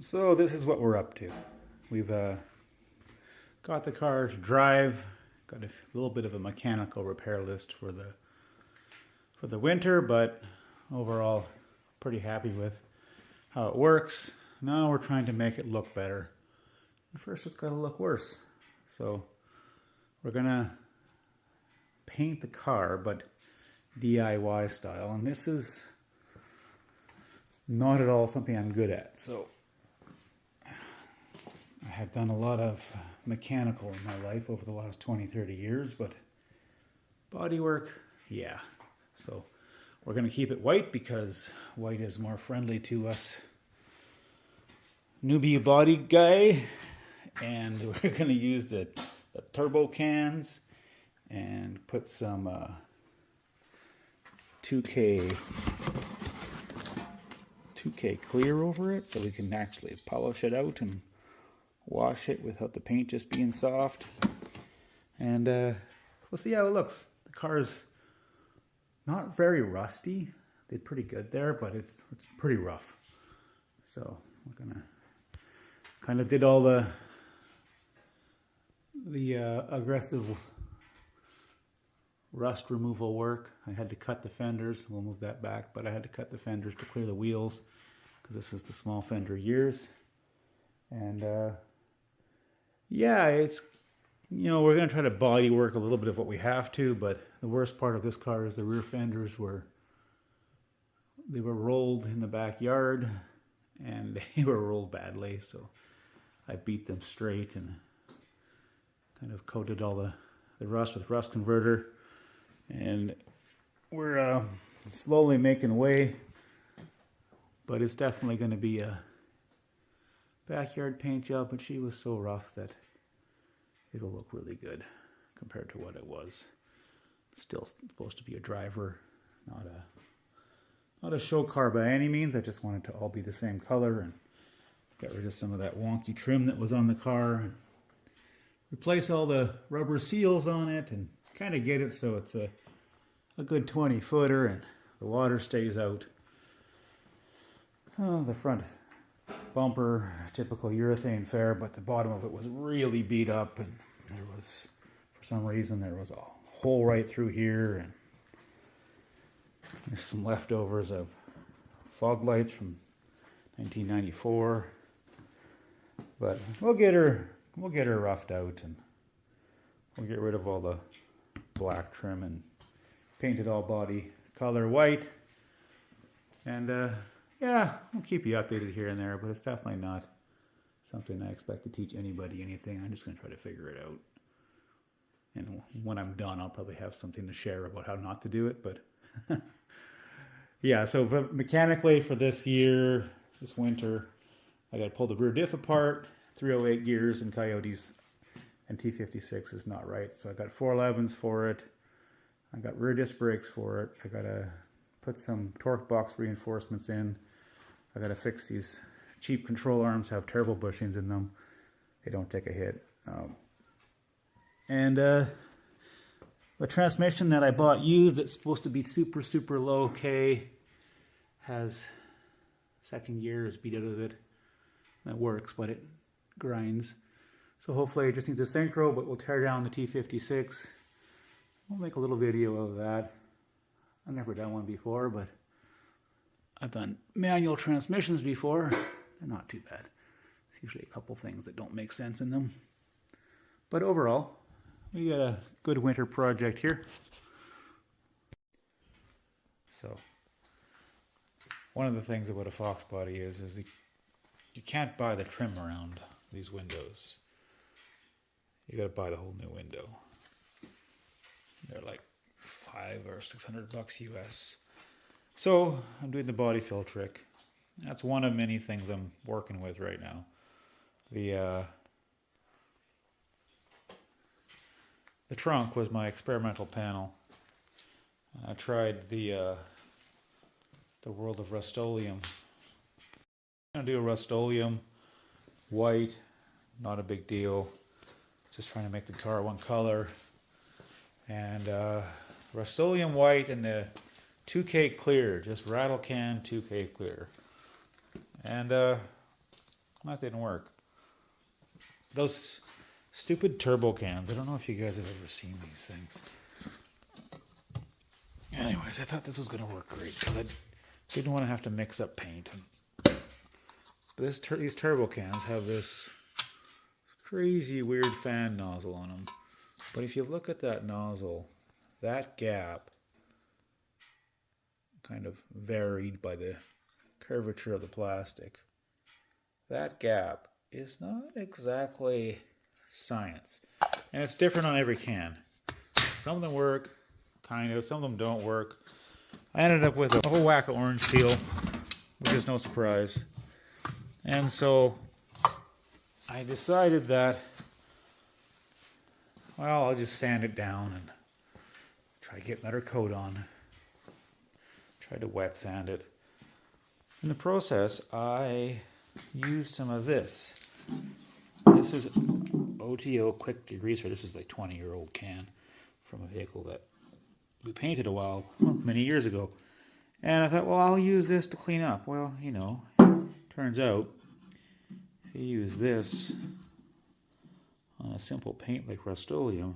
So this is what we're up to. We've got the car to drive, got a little bit of a mechanical repair list for the winter, but overall pretty happy with how it works. Now we're trying to make it look better. First it's got to look worse. So we're gonna paint the car, but DIY style, and this is not at all something I'm good at. So I have done a lot of mechanical in my life over the last 20-30 years, but bodywork, yeah. So we're going to keep it white because white is more friendly to us newbie body guy, and we're going to use the turbo cans and put some 2K clear over it so we can actually polish it out and wash it without the paint just being soft. And we'll see how it looks. The car's not very rusty. Did pretty good there, but it's pretty rough. So we're gonna kind of did all the aggressive rust removal work. I had to cut the fenders. We'll move that back, but I had to cut the fenders to clear the wheels because this is the small fender years. And yeah, it's, you know, we're going to try to body work a little bit of what we have to, but the worst part of this car is the rear fenders were rolled in the backyard, and they were rolled badly, so I beat them straight and kind of coated all the rust with rust converter. And we're slowly making way, but it's definitely going to be a backyard paint job, but she was so rough that it'll look really good compared to what it was. Still supposed to be a driver, not a show car by any means. I just wanted to all be the same color and got rid of some of that wonky trim that was on the car, and replace all the rubber seals on it and kind of get it so it's a good 20-footer and the water stays out. Oh, the front bumper, typical urethane fare, but the bottom of it was really beat up, and there was, for some reason, there was a hole right through here, and there's some leftovers of fog lights from 1994. But we'll get her roughed out, and we'll get rid of all the black trim and paint it all body color white. And yeah, we'll keep you updated here and there, but it's definitely not something I expect to teach anybody anything. I'm just going to try to figure it out. And when I'm done, I'll probably have something to share about how not to do it. But yeah, so mechanically for this year, this winter, I got to pull the rear diff apart. 308 gears in Coyotes and T56 is not right. So I got 411s for it. I got rear disc brakes for it. I got to put some torque box reinforcements in. I got to fix these cheap control arms, have terrible bushings in them. They don't take a hit. And the transmission that I bought used, that's supposed to be super low K, has second gear is beat out of it. That works, but it grinds. So hopefully it just needs a synchro, but we'll tear down the T56. We'll make a little video of that. I've never done one before, but I've done manual transmissions before. They're not too bad. There's usually a couple things that don't make sense in them. But overall, we got a good winter project here. So, one of the things about a foxbody is you can't buy the trim around these windows. You gotta buy the whole new window. They're like $500 or $600 US. So I'm doing the body fill trick. That's one of many things I'm working with right now. The trunk was my experimental panel. I tried the World of Rust-Oleum. I'm gonna do a Rust-Oleum white, not a big deal. Just trying to make the car one color. And Rust-Oleum white and the 2K clear, just rattle can 2K clear. And that didn't work. Those stupid turbo cans. I don't know if you guys have ever seen these things. Anyways, I thought this was going to work great because I didn't want to have to mix up paint. These turbo cans have this crazy weird fan nozzle on them. But if you look at that nozzle, that gap kind of varied by the curvature of the plastic. That gap is not exactly science. And it's different on every can. Some of them work, kind of. Some of them don't work. I ended up with a whole whack of orange peel, which is no surprise. And so I decided that, well, I'll just sand it down and try to get another coat on. Try to wet sand it. In the process, I used some of this. This is OTO quick degreaser. This is like 20-year-old can from a vehicle that we painted many years ago. And I thought, well, I'll use this to clean up. Well, you know, turns out if you use this on a simple paint like Rust-Oleum,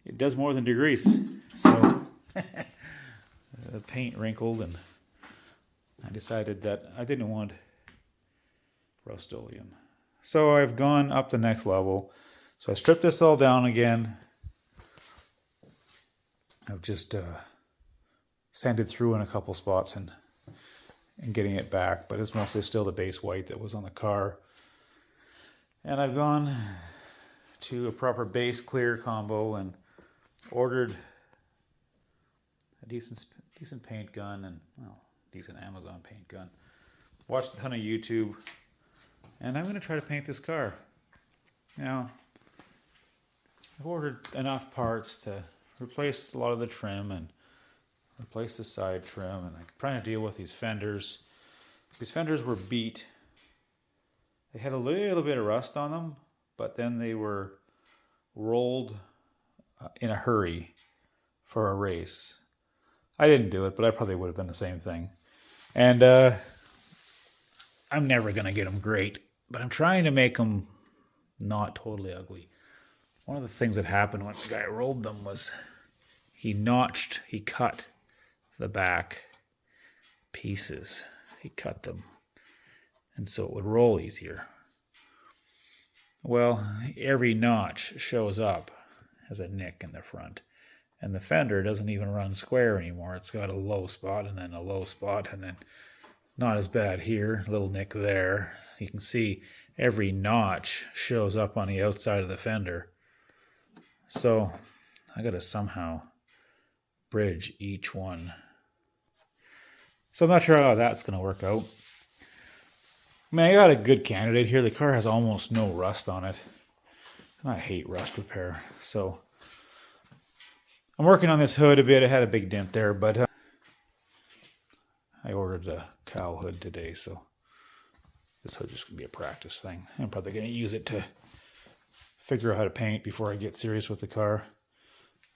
it does more than degrease. So the paint wrinkled, and I decided that I didn't want Rust-Oleum. So I've gone up the next level. So I stripped this all down again. I've just sanded through in a couple spots and getting it back, but it's mostly still the base white that was on the car. And I've gone to a proper base clear combo and ordered a decent paint gun and, well, decent Amazon paint gun. Watched a ton of YouTube, and I'm going to try to paint this car. Now, I've ordered enough parts to replace a lot of the trim and replace the side trim, and I'm trying to deal with these fenders. These fenders were beat. They had a little bit of rust on them, but then they were rolled in a hurry for a race. I didn't do it, but I probably would have done the same thing. And I'm never going to get them great, but I'm trying to make them not totally ugly. One of the things that happened once the guy rolled them was he cut the back pieces. He cut them, and so it would roll easier. Well, every notch shows up as a nick in the front, and the fender doesn't even run square anymore. It's got a low spot and then a low spot, and then not as bad here, a little nick there. You can see every notch shows up on the outside of the fender. So I got to somehow bridge each one. So I'm not sure how that's going to work out. I mean, I got a good candidate here. The car has almost no rust on it. And I hate rust repair. So I'm working on this hood a bit. I had a big dent there, but I ordered a cowl hood today, so this hood's just going to be a practice thing. I'm probably going to use it to figure out how to paint before I get serious with the car.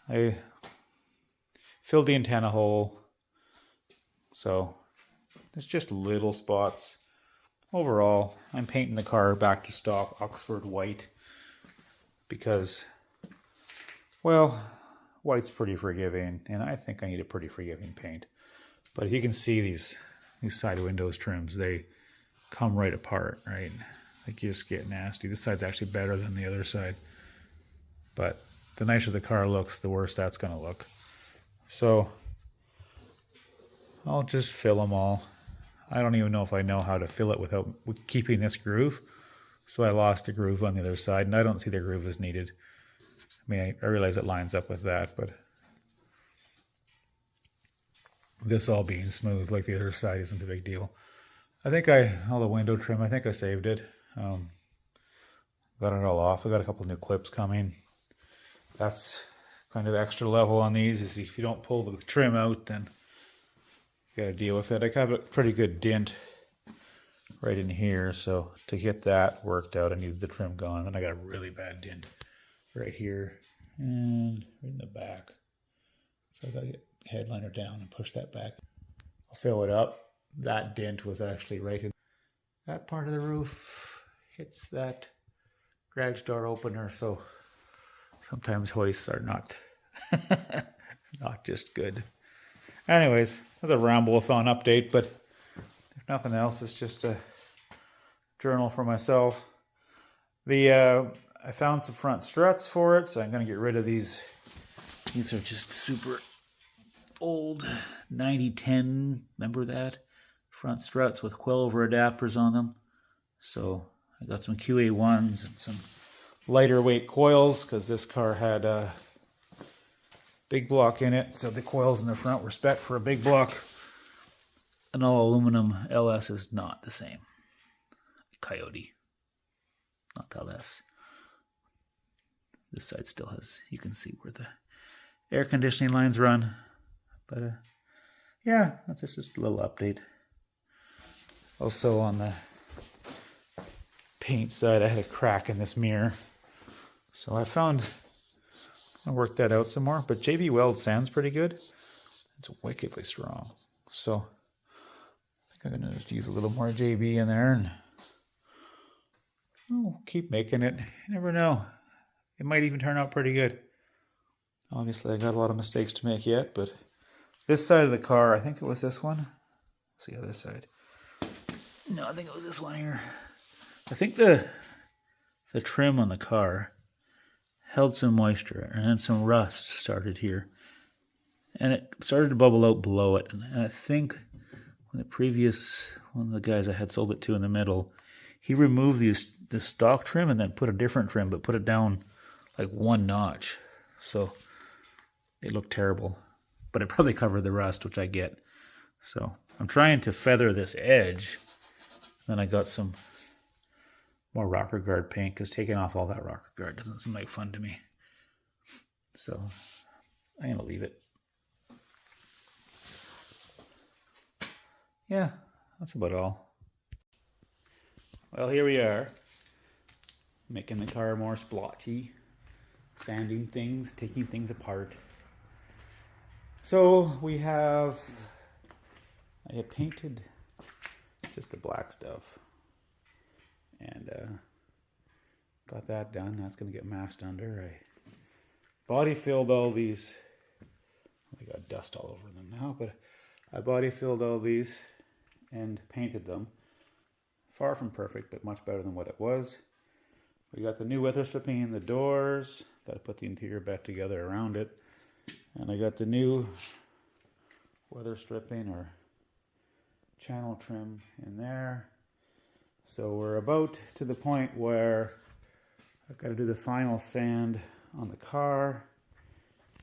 I filled the antenna hole, so it's just little spots. Overall, I'm painting the car back to stock Oxford white because, well, white's pretty forgiving, and I think I need a pretty forgiving paint. But if you can see these side windows trims, they come right apart, right? They just get nasty. This side's actually better than the other side. But the nicer the car looks, the worse that's going to look. So I'll just fill them all. I don't even know if I know how to fill it without keeping this groove. So I lost the groove on the other side, and I don't see the groove as needed. I mean, I realize it lines up with that, but this all being smooth like the other side isn't a big deal. I think all the window trim, I think I saved it. Got it all off. I got a couple new clips coming. That's kind of extra level on these, is if you don't pull the trim out, then you got to deal with it. I got a pretty good dent right in here, so to get that worked out, I needed the trim gone. And I got a really bad dent right here and right in the back. So I got to get the headliner down and push that back. I'll fill it up. That dent was actually right in that part of the roof. hits that garage door opener, so sometimes hoists are not not just good. Anyways, that's a ramble-a-thon update, but if nothing else, it's just a journal for myself. I found some front struts for it, so I'm going to get rid of these. These are just super old 9010, remember that? Front struts with coilover adapters on them. So I got some QA1s and some lighter weight coils because this car had a big block in it. So the coils in the front were spec for a big block. An all aluminum LS is not the same. Coyote, not LS. This side still has, you can see where the air conditioning lines run. But yeah, that's just a little update. Also on the paint side, I had a crack in this mirror. So I worked that out some more. But JB Weld sand's pretty good. It's wickedly strong. So I think I'm going to just use a little more JB in there and keep making it. You never know. It might even turn out pretty good. Obviously, I got a lot of mistakes to make yet, but this side of the car, I think it was this one. Let's see the other side. No, I think it was this one here. I think the trim on the car held some moisture, and then some rust started here. And it started to bubble out below it. And I think when one of the guys I had sold it to in the middle, he removed the stock trim and then put a different trim, but put it down like one notch. So it looked terrible. But it probably covered the rust, which I get. So I'm trying to feather this edge. Then I got some more rocker guard paint because taking off all that rocker guard doesn't seem like fun to me. So I'm going to leave it. Yeah, that's about all. Well, here we are. Making the car more splotchy. Sanding things, taking things apart. So I had painted just the black stuff and got that done. That's going to get masked under. I body filled all these. I got dust all over them now, but I body filled all these and painted them. Far from perfect, but much better than what it was. We got the new weather stripping in the doors. Got to put the interior back together around it. And I got the new weather stripping or channel trim in there. So we're about to the point where I've got to do the final sand on the car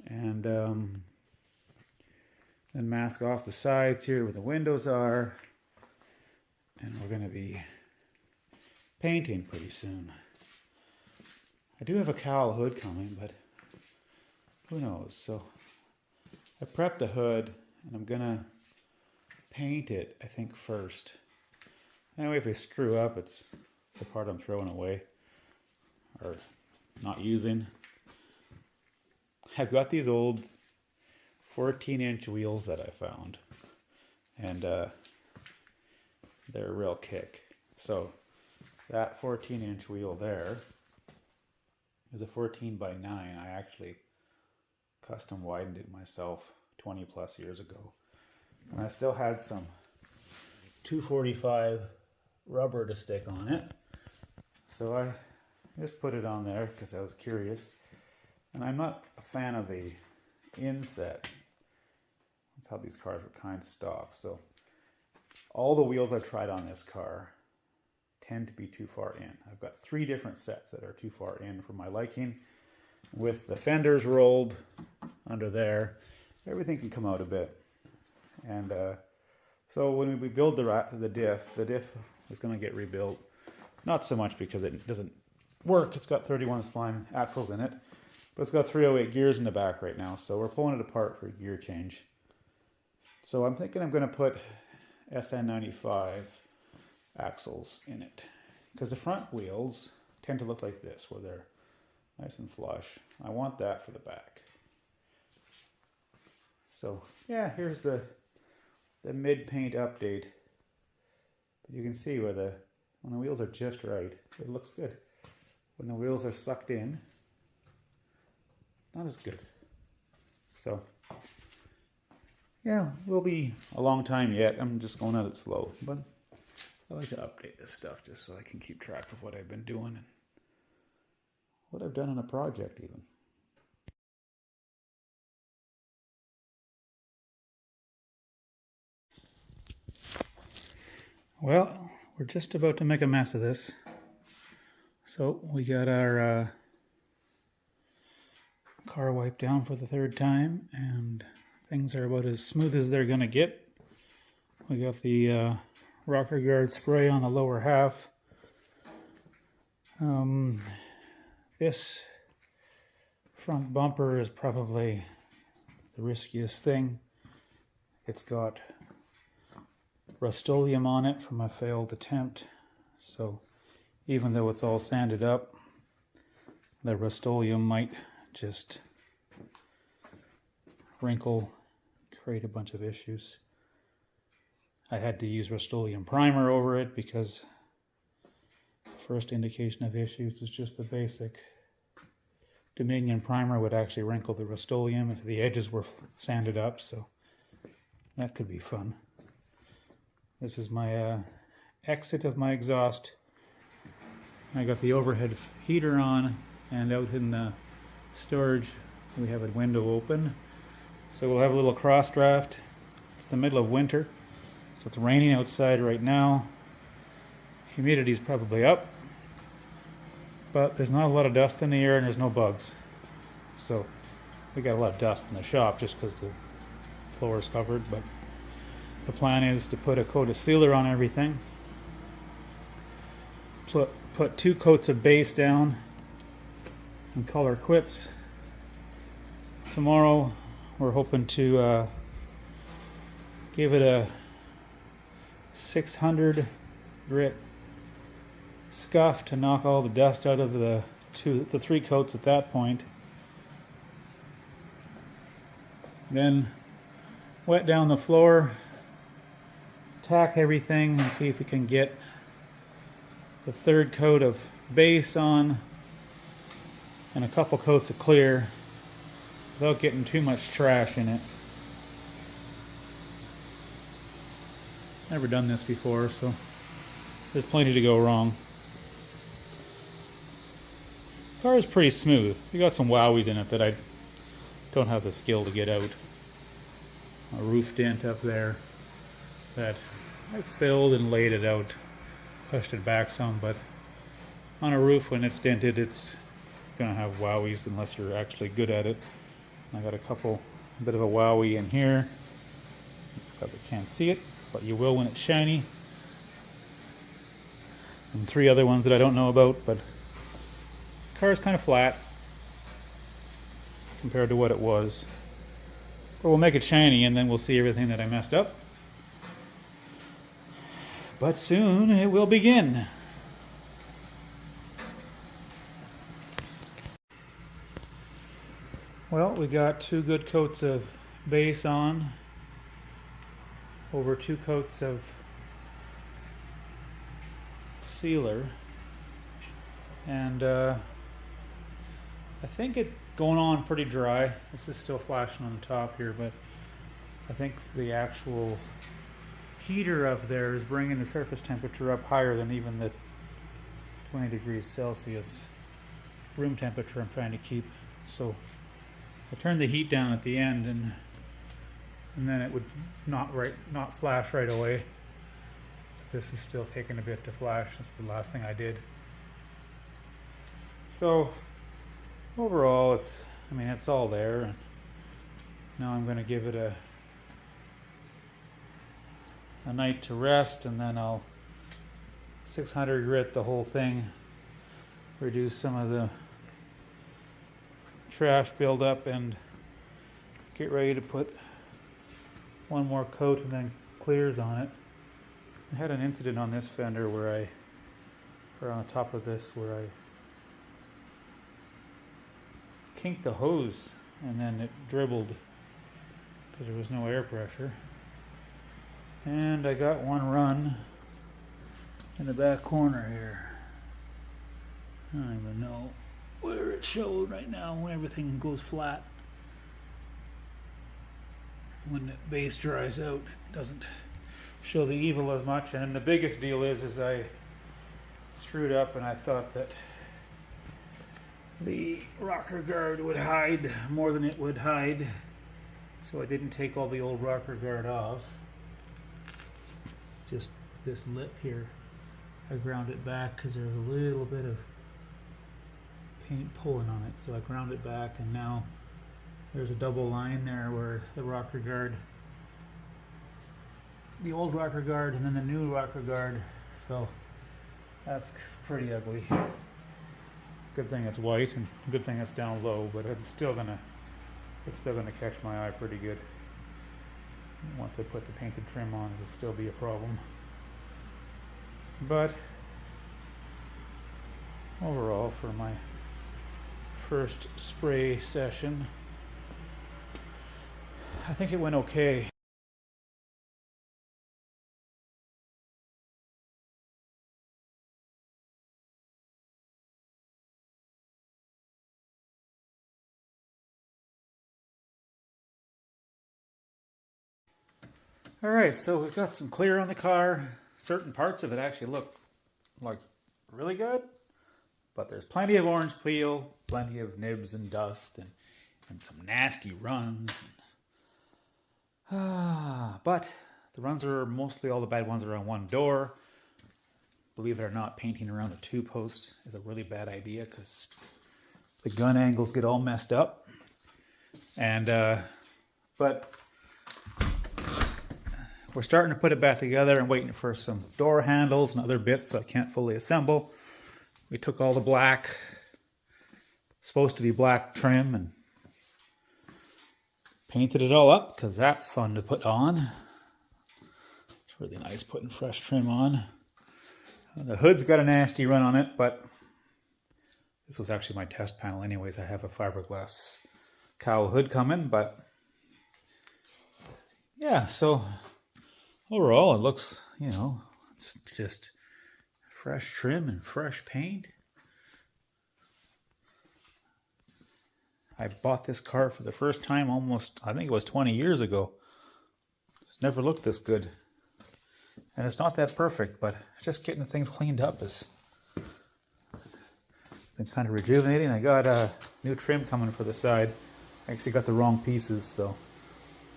and then mask off the sides here where the windows are. And we're going to be painting pretty soon. I do have a cowl hood coming, but who knows? So I prepped the hood and I'm gonna paint it, I think, first. Anyway, if I screw up, it's the part I'm throwing away or not using. I've got these old 14-inch wheels that I found, and they're a real kick. So that 14-inch wheel there is a 14 by 9. I actually custom widened it myself 20 plus years ago. And I still had some 245 rubber to stick on it. So I just put it on there because I was curious. And I'm not a fan of the inset. That's how these cars were kind of stock. So all the wheels I've tried on this car tend to be too far in. I've got 3 different sets that are too far in for my liking. With the fenders rolled under there, everything can come out a bit. And so when we build the diff is going to get rebuilt. Not so much because it doesn't work. It's got 31 spline axles in it, but it's got 308 gears in the back right now. So we're pulling it apart for a gear change. So I'm thinking I'm going to put SN95 axles in it, because the front wheels tend to look like this, where they're nice and flush. I want that for the back. So yeah, here's the mid-paint update. You can see where the when the wheels are just right, it looks good. When the wheels are sucked in, not as good. So, yeah, will be a long time yet. I'm just going at it slow, but I like to update this stuff just so I can keep track of what I've been doing and what I've done in a project even. Well, we're just about to make a mess of this. So we got our car wiped down for the third time, and things are about as smooth as they're gonna get. We got the rocker guard spray on the lower half. This front bumper is probably the riskiest thing. It's got Rust-Oleum on it from a failed attempt, so even though it's all sanded up, the Rust-Oleum might just wrinkle, create a bunch of issues. I had to use Rust-Oleum primer over it because the first indication of issues is just the basic Dominion primer would actually wrinkle the Rust-Oleum if the edges were sanded up, so that could be fun. This is my exit of my exhaust. I got the overhead heater on, and out in the storage we have a window open. So we'll have a little cross draft. It's the middle of winter, so it's raining outside right now. Humidity's probably up, but there's not a lot of dust in the air and there's no bugs. So we got a lot of dust in the shop just because the floor is covered, but the plan is to put a coat of sealer on everything. Put 2 coats of base down and call her quits. Tomorrow we're hoping to give it a 600 grit scuff to knock all the dust out of the 3 coats at that point. Then wet down the floor, tack everything, and see if we can get the 3rd coat of base on and a couple coats of clear without getting too much trash in it. Never done this before, so there's plenty to go wrong. The car is pretty smooth. We got some wowies in it that I don't have the skill to get out. A roof dent up there that I filled and laid it out, pushed it back some, but on a roof when it's dented it's gonna have wowies unless you're actually good at it. I got a bit of a wowie in here. You probably can't see it, but you will when it's shiny. And 3 other ones that I don't know about, but the car is kind of flat compared to what it was. But we'll make it shiny and then we'll see everything that I messed up. But soon it will begin. Well, we got 2 good coats of base on, over 2 coats of sealer, and I think it's going on pretty dry. This is still flashing on the top here, but I think the actual heater up there is bringing the surface temperature up higher than even the 20 degrees Celsius room temperature I'm trying to keep. So I turned the heat down at the end, and then it would not flash right away. So this is still taking a bit to flash. That's the last thing I did. So overall, it's all there. And now I'm going to give it a night to rest, and then I'll 600 grit the whole thing, reduce some of the trash buildup, and get ready to put 1 more coat and then clears on it. I had an incident on this fender or on the top of this, where I kinked the hose and then it dribbled because there was no air pressure. And I got 1 run in the back corner here. I don't even know where it showed right now when everything goes flat. When the base dries out, it doesn't show the evil as much. And the biggest deal is I screwed up and I thought that the rocker guard would hide more than it would hide. So I didn't take all the old rocker guard off. Just this lip here, I ground it back because there's a little bit of paint pulling on it. So I ground it back, and now there's a double line there where the rocker guard, the old rocker guard and then the new rocker guard. So that's pretty ugly. Good thing it's white, and good thing it's down low, but it's still gonna catch my eye pretty good. Once I put the painted trim on, it'll still be a problem. But overall, for my first spray session, I think it went okay. Alright, so we've got some clear on the car. Certain parts of it actually look like really good, but there's plenty of orange peel, plenty of nibs and dust, and some nasty runs. But the runs are mostly, all the bad ones are on one door. Believe it or not, painting around a two-post is a really bad idea because the gun angles get all messed up. And but we're starting to put it back together and waiting for some door handles and other bits so I can't fully assemble. We took all the black, supposed to be black trim, and painted it all up because that's fun to put on. It's really nice putting fresh trim on. The hood's got a nasty run on it, but this was actually my test panel anyways. I have a fiberglass cowl hood coming, but yeah, so overall, it looks, you know, it's just fresh trim and fresh paint. I bought this car for the first time almost, I think it was 20 years ago. It's never looked this good. And it's not that perfect, but just getting things cleaned up has been kind of rejuvenating. I got a new trim coming for the side. I actually got the wrong pieces, so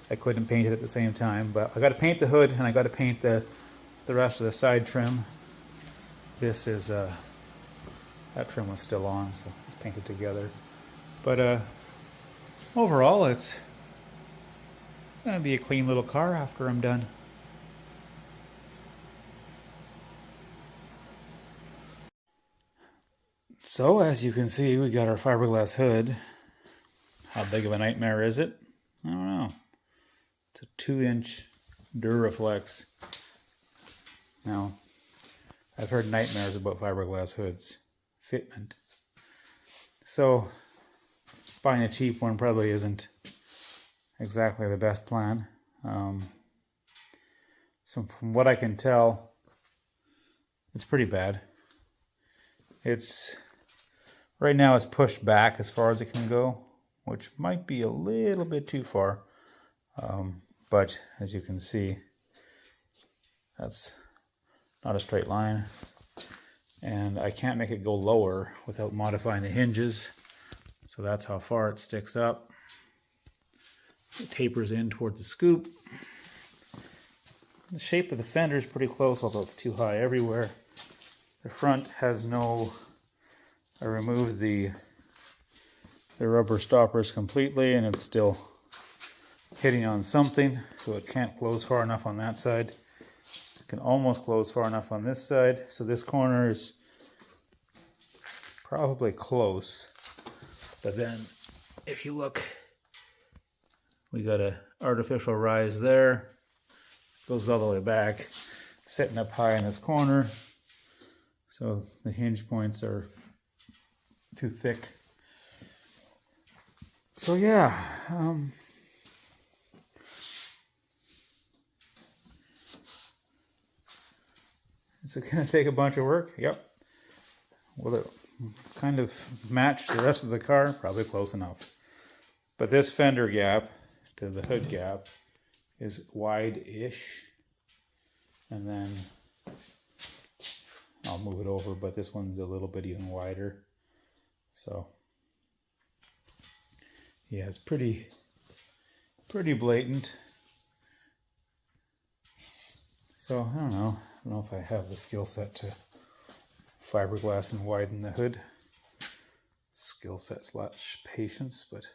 I couldn't paint it at the same time, but I got to paint the hood and I got to paint the rest of the side trim. This is that trim was still on, so it's painted together. But overall, it's gonna be a clean little car after I'm done. So as you can see, we got our fiberglass hood. How big of a nightmare is it? I don't know. It's a 2-inch Duraflex. Now, I've heard nightmares about fiberglass hoods. Fitment. So, buying a cheap one probably isn't exactly the best plan. So from what I can tell, it's pretty bad. It's, right now it's pushed back as far as it can go, which might be a little bit too far. But as you can see, that's not a straight line, and I can't make it go lower without modifying the hinges, so that's how far it sticks up. It tapers in toward the scoop. The shape of the fender is pretty close, although it's too high everywhere. The front has no, I removed the rubber stoppers completely, and it's still hitting on something, so it can't close far enough on that side. It can almost close far enough on this side, so this corner is probably close. But then if you look, we got an artificial rise there, goes all the way back, sitting up high in this corner, so the hinge points are too thick. So yeah, Is it going to take a bunch of work? Yep. Will it kind of match the rest of the car? Probably close enough. But this fender gap to the hood gap is wide-ish. And then I'll move it over, but this one's a little bit even wider. So yeah, it's pretty blatant. So I don't know if I have the skill set to fiberglass and widen the hood. Skill set / patience, but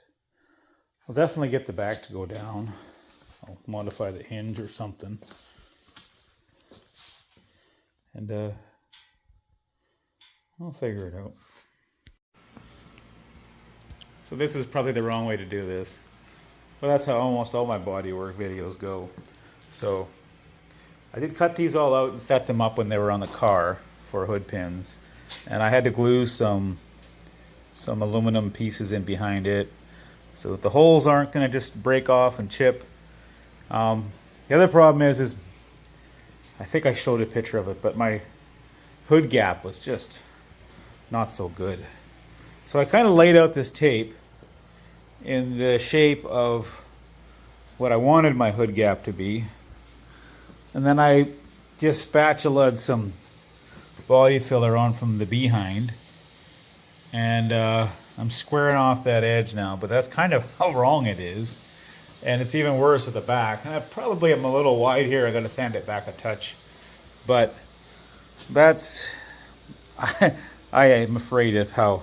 I'll definitely get the back to go down. I'll modify the hinge or something. And I'll figure it out. So this is probably the wrong way to do this, but that's how almost all my bodywork videos go. So I did cut these all out and set them up when they were on the car for hood pins, and I had to glue some aluminum pieces in behind it so that the holes aren't going to just break off and chip. The other problem is I think I showed a picture of it, but my hood gap was just not so good. So I kind of laid out this tape in the shape of what I wanted my hood gap to be. And then I just spatulaed some body filler on from the behind. And I'm squaring off that edge now, but that's kind of how wrong it is. And it's even worse at the back. And I probably am a little wide here. I got to sand it back a touch. But that's, I am afraid of how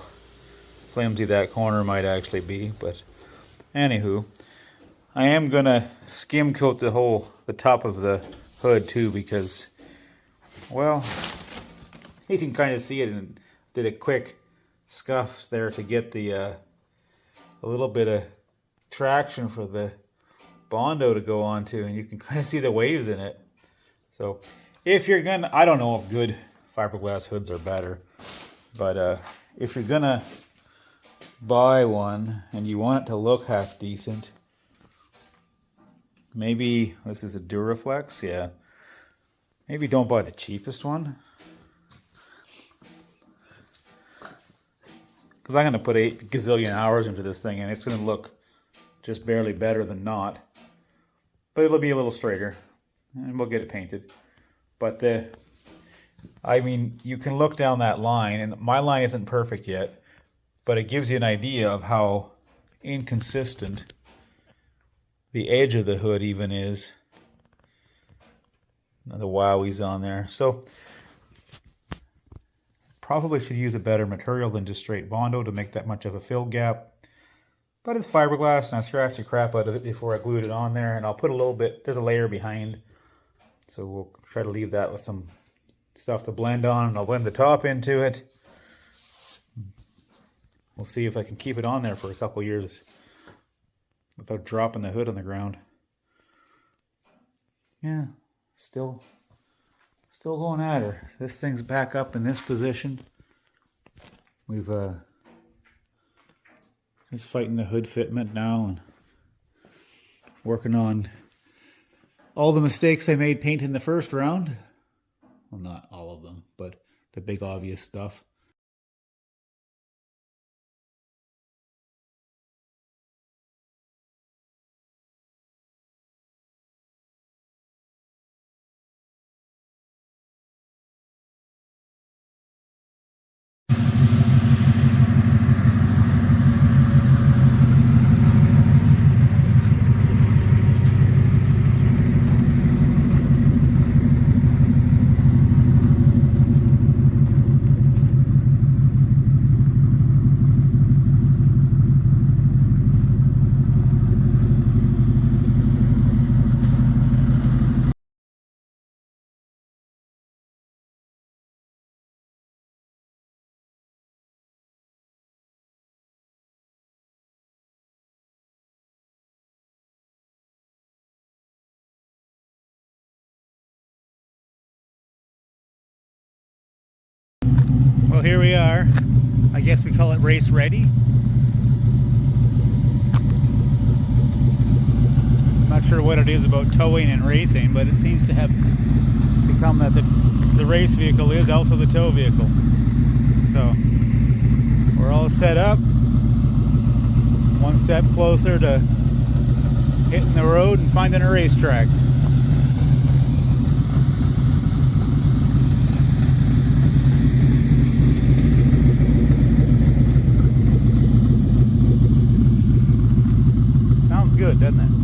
flimsy that corner might actually be. But anywho, I am gonna skim coat the top of the hood too, because, well, you can kind of see it, and did a quick scuff there to get the a little bit of traction for the Bondo to go onto, and you can kind of see the waves in it. So if you're gonna, I don't know if good fiberglass hoods are better, but if you're gonna buy one and you want it to look half decent, maybe this is a Duraflex, yeah. Maybe don't buy the cheapest one, because I'm going to put 8 gazillion hours into this thing, and it's going to look just barely better than not. But it'll be a little straighter, and we'll get it painted. But I mean, you can look down that line, and my line isn't perfect yet, but it gives you an idea of how inconsistent the edge of the hood even is. The wowies on there. So probably should use a better material than just straight Bondo to make that much of a fill gap. But it's fiberglass, and I scratched the crap out of it before I glued it on there. And I'll put a little bit, there's a layer behind, so we'll try to leave that with some stuff to blend on, and I'll blend the top into it. We'll see if I can keep it on there for a couple years without dropping the hood on the ground. Yeah, still going at her. This thing's back up in this position. We've just fighting the hood fitment now and working on all the mistakes I made painting the first round. Well, not all of them, but the big obvious stuff. Well, here we are. I guess we call it race ready. Not sure what it is about towing and racing, but it seems to have become that the the race vehicle is also the tow vehicle. So we're all set up, one step closer to hitting the road and finding a racetrack. Sounds good, doesn't it?